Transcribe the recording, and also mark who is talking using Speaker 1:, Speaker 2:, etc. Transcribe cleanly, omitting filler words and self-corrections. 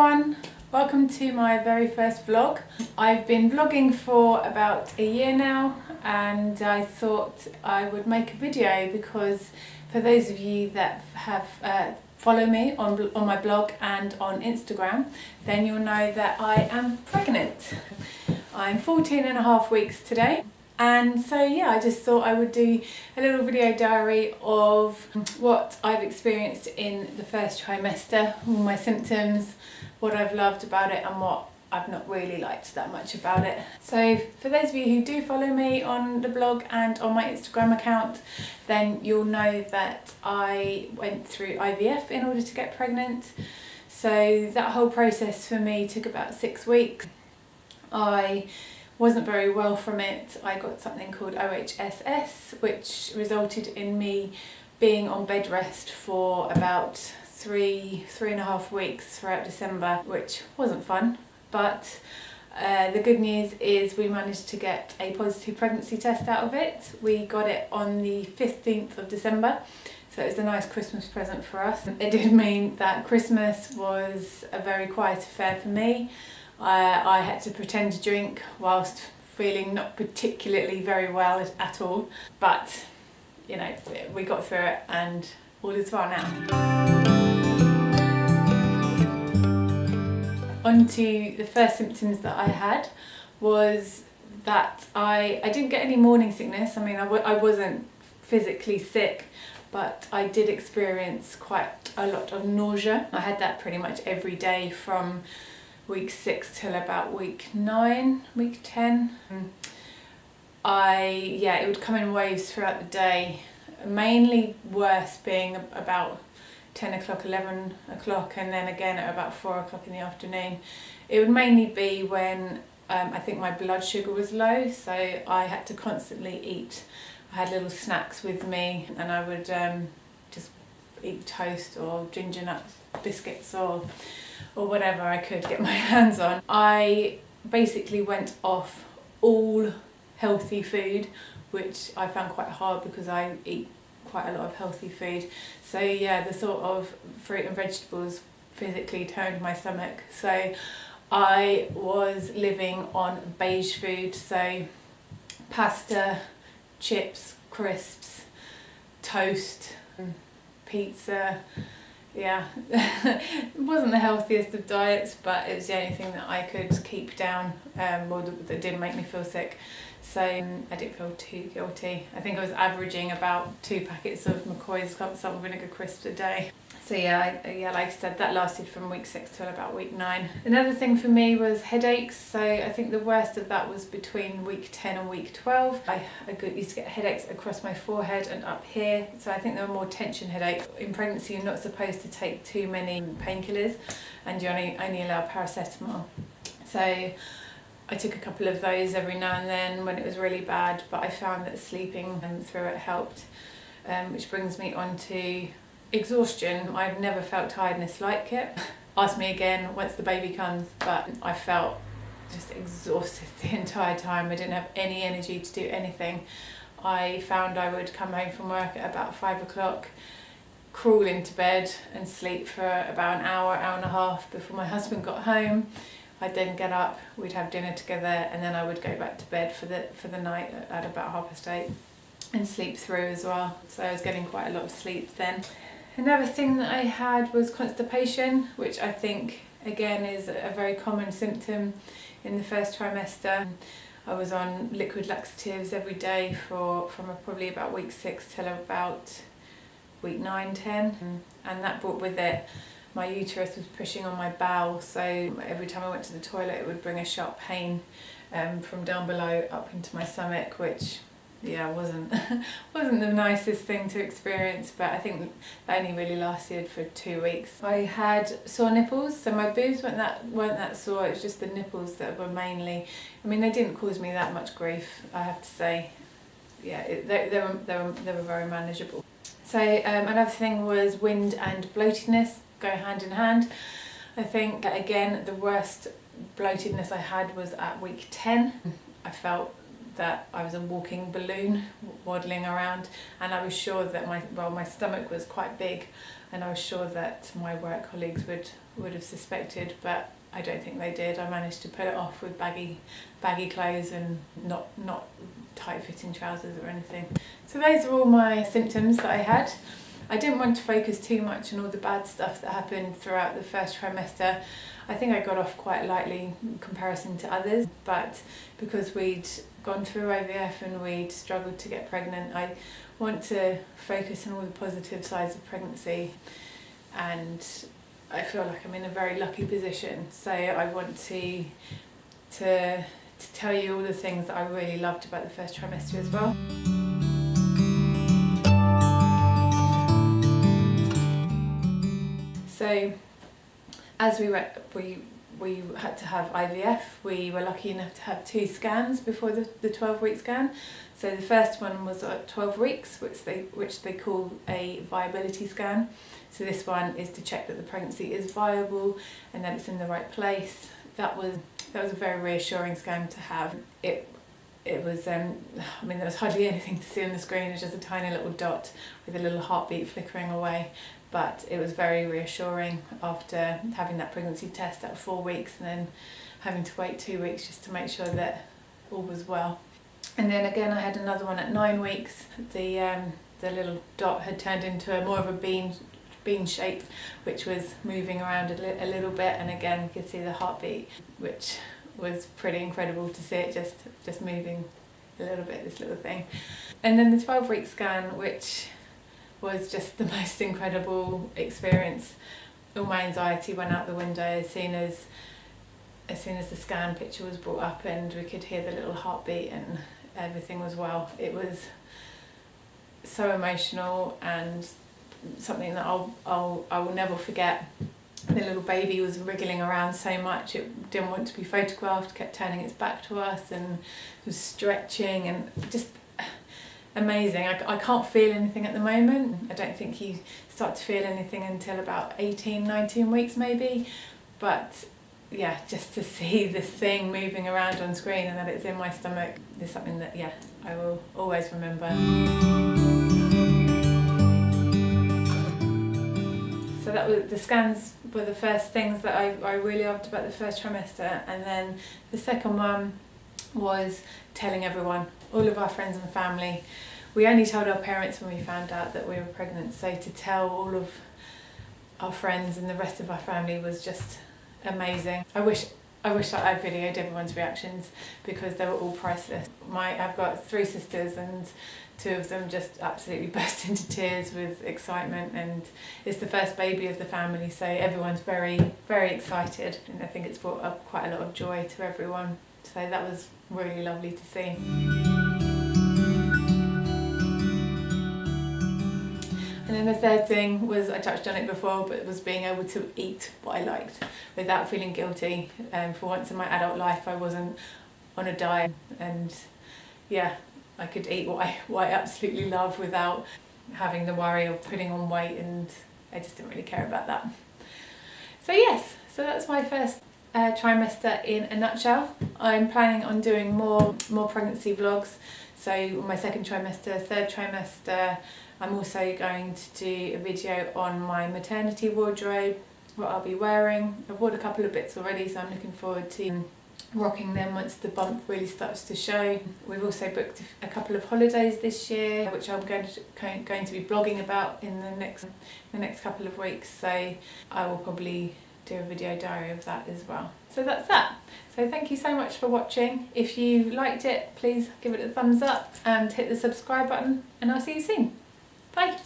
Speaker 1: everyone, welcome to my very first vlog. I've been vlogging for about a year now and I thought I would make a video because for those of you that have follow me on my blog and on Instagram, then you'll know that I am pregnant. I'm 14 and a half weeks today. And so yeah, I just thought I would do a little video diary of what I've experienced in the first trimester, all my symptoms, what I've loved about it and what I've not really liked that much about it. So for those of you who do follow me on the blog and on my Instagram account, then you'll know that I went through IVF in order to get pregnant. So that whole process for me took about 6 weeks. I wasn't very well from it. I got something called OHSS, which resulted in me being on bed rest for about three and a half weeks throughout December, which wasn't fun. But the good news is we managed to get a positive pregnancy test out of it. We got it on the 15th of December, so it was a nice Christmas present for us. It did mean that Christmas was a very quiet affair for me. I had to pretend to drink whilst feeling not particularly very well at all, but you know, we got through it and all is well now. On to the first symptoms that I had was that I didn't get any morning sickness. I mean, I wasn't physically sick, but I did experience quite a lot of nausea. I had that pretty much every day from week 6 till about week 9, week 10. It would come in waves throughout the day, mainly worse being about 10 o'clock, 11 o'clock, and then again at about 4 o'clock in the afternoon. It would mainly be when I think my blood sugar was low, so I had to constantly eat. I had little snacks with me and I would just eat toast or ginger nut biscuits or whatever I could get my hands on. I basically went off all healthy food, which I found quite hard because I eat quite a lot of healthy food. So yeah, the thought of fruit and vegetables physically turned my stomach. So I was living on beige food, so pasta, chips, crisps, toast, pizza. Yeah, it wasn't the healthiest of diets, but it was the only thing that I could keep down, or that didn't make me feel sick. So I didn't feel too guilty. I think I was averaging about 2 packets of McCoy's salt and vinegar crisps a day. So yeah, like I said, that lasted from week 6 till about week 9. Another thing for me was headaches. So I think the worst of that was between week 10 and week 12. I used to get headaches across my forehead and up here. So I think there were more tension headaches. In pregnancy, you're not supposed to take too many painkillers and you only allow paracetamol. So I took a couple of those every now and then when it was really bad, but I found that sleeping through it helped, which brings me on to exhaustion. I've never felt tiredness like it. Ask me again once the baby comes, but I felt just exhausted the entire time. I didn't have any energy to do anything. I found I would come home from work at about 5 o'clock, crawl into bed and sleep for about an hour and a half before my husband got home. I'd then get up, we'd have dinner together, and then I would go back to bed for the night at about 8:30 and sleep through as well. So I was getting quite a lot of sleep then. Another thing that I had was constipation, which I think again is a very common symptom in the first trimester. I was on liquid laxatives every day from probably about week 6 till about week 9, 10, and that brought with it my uterus was pushing on my bowel, so every time I went to the toilet it would bring a sharp pain from down below up into my stomach, which yeah wasn't the nicest thing to experience, but I think that only really lasted for 2 weeks. I had sore nipples, so my boobs weren't that sore, it was just the nipples that were mainly, I mean they didn't cause me that much grief, I have to say. Yeah, they were very manageable. So another thing was wind and bloatedness go hand in hand. I think again the worst bloatedness I had was at week 10. I felt that I was a walking balloon waddling around, and I was sure that my stomach was quite big, and I was sure that my work colleagues would have suspected, but I don't think they did. I managed to pull it off with baggy clothes and not tight-fitting trousers or anything. So those are all my symptoms that I had. I didn't want to focus too much on all the bad stuff that happened throughout the first trimester. I think I got off quite lightly in comparison to others, but because we'd gone through IVF and we'd struggled to get pregnant, I want to focus on all the positive sides of pregnancy, and I feel like I'm in a very lucky position. So I want to tell you all the things that I really loved about the first trimester as well. So as we had to have IVF, we were lucky enough to have 2 scans before the 12-week scan. So the first one was at 12 weeks, which they call a viability scan. So this one is to check that the pregnancy is viable and that it's in the right place. That was a very reassuring scan to have. It was, I mean, there was hardly anything to see on the screen. It was just a tiny little dot with a little heartbeat flickering away. But it was very reassuring after having that pregnancy test at 4 weeks and then having to wait 2 weeks just to make sure that all was well. And then again I had another one at 9 weeks. The little dot had turned into more of a bean shape, which was moving around a little bit, and again you could see the heartbeat, which was pretty incredible to see it just moving a little bit, this little thing. And then the 12-week scan, which was just the most incredible experience. All my anxiety went out the window as soon as the scan picture was brought up and we could hear the little heartbeat and everything was well. It was so emotional and something that I will never forget. The little baby was wriggling around so much, it didn't want to be photographed, kept turning its back to us and was stretching, and just amazing. I can't feel anything at the moment. I don't think you start to feel anything until about 18, 19 weeks maybe. But yeah, just to see this thing moving around on screen and that it's in my stomach is something that, yeah, I will always remember. So that was, the scans were the first things that I really loved about the first trimester, and then the second one was telling everyone, all of our friends and family. We only told our parents when we found out that we were pregnant, so to tell all of our friends and the rest of our family was just amazing. I wish that I videoed everyone's reactions because they were all priceless. I've got 3 sisters and 2 of them just absolutely burst into tears with excitement, and it's the first baby of the family, so everyone's very, very excited, and I think it's brought up quite a lot of joy to everyone. So that was really lovely to see. And then the third thing was, I touched on it before, but it was being able to eat what I liked without feeling guilty. For once in my adult life I wasn't on a diet, and yeah, I could eat what I absolutely love without having the worry of putting on weight, and I just didn't really care about that. So yes, so that's my first trimester in a nutshell. I'm planning on doing more pregnancy vlogs. So my second trimester, third trimester, I'm also going to do a video on my maternity wardrobe, what I'll be wearing. I've bought a couple of bits already, so I'm looking forward to rocking them once the bump really starts to show. We've also booked a couple of holidays this year, which I'm going to be blogging about in the next couple of weeks, so I will probably do a video diary of that as well. So that's that. So thank you so much for watching. If you liked it, please give it a thumbs up and hit the subscribe button, and I'll see you soon. Bye!